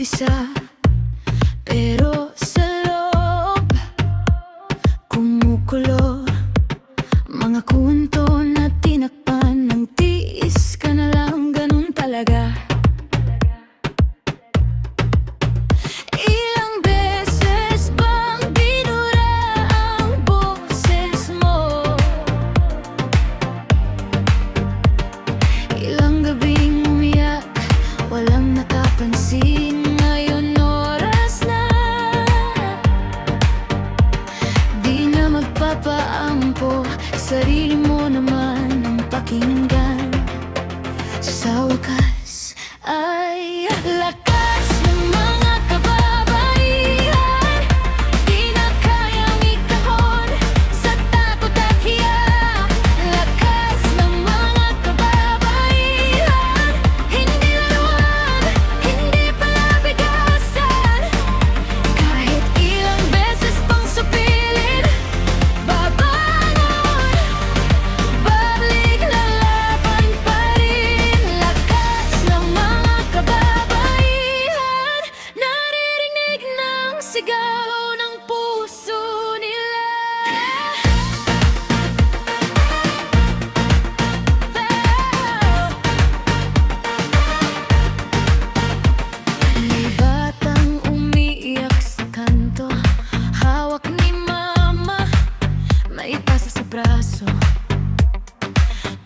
umpisa, pero sa loob kumukulo. Mga kwento na tinakpan ng tiis ka na lang, ganun talaga. Ilang beses bang binura ang boses mo? Ilang gabing umiyak, walang nakapansin. Ngayon oras na, di na magpapaampo. Sarili mo naman ang pakinggan. Sa wakas ay lakas ng mga kababaihan, di na kayang ikahon sa takot at hiya. Lakas ng mga kababaihan, hindi laruan, hindi palabigasan. Kahit ilang beses pang supilin, babangon, babalik, lalaban pa rin. Lakas ng mga kababaihan, naririnig ng sigaw ng puso nila. May batang umiiyak sa kanto, hawak ni mama, maipasa sa braso.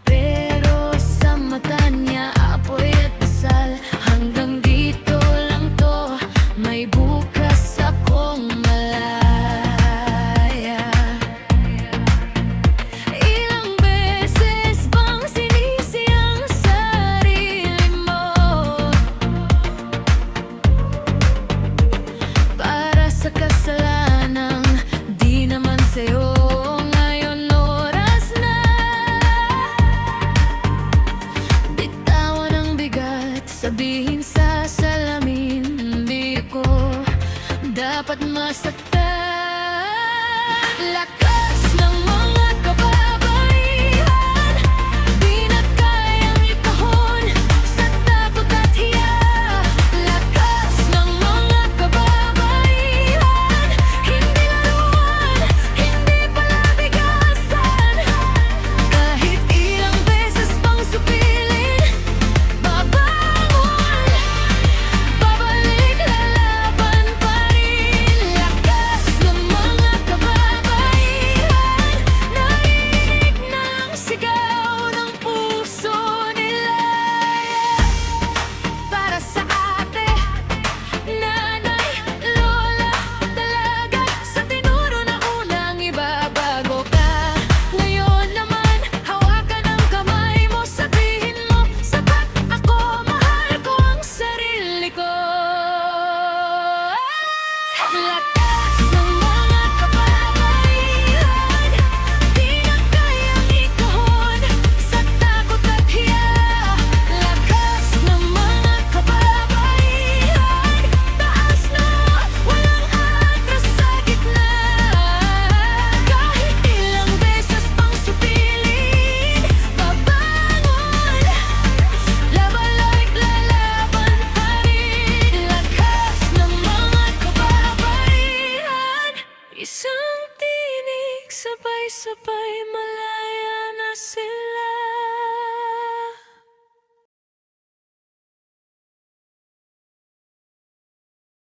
Pero sa mata niya, apoy at dasal. Hanggang dito lang to, may bukas akong malaya. Ilang beses bang sinisi ang sarili mo para sa kasalanang di naman sa'yo? Ngayon oras na, bitawan ang bigat, sabihin sa salamin, hindi ko dapat masaktan. Lakas ng mga kababaihan, di na kayang ikahon sa takot at hiya. Lakas ng mga kababaihan, hindi laruan, hindi palabigasan. Kahit ilang beses pang supilin, babangon, babalik, lalaban pa rin. Lakas ng mga kababaihan, narinig ng sigaw ng puso nila. Para sa ate, nanay, lola, dalaga, sa tinuro na unang ibabago ka. Ngayon naman, hawakan ang kamay mo, sabihin mo, sapat ako, mahal ko ang sarili ko. Lakas ng mga kababaihan, di na kayang ikahon sa takot at hiya. Lakas ng mga kababaihan, taas na, walang atras sa gitna. Kahit ilang beses pang supilin, babangon, labalik, lalaban pa rin. Lakas ng mga kababaihan, isang tinig, sabay-sabay malaya na sila.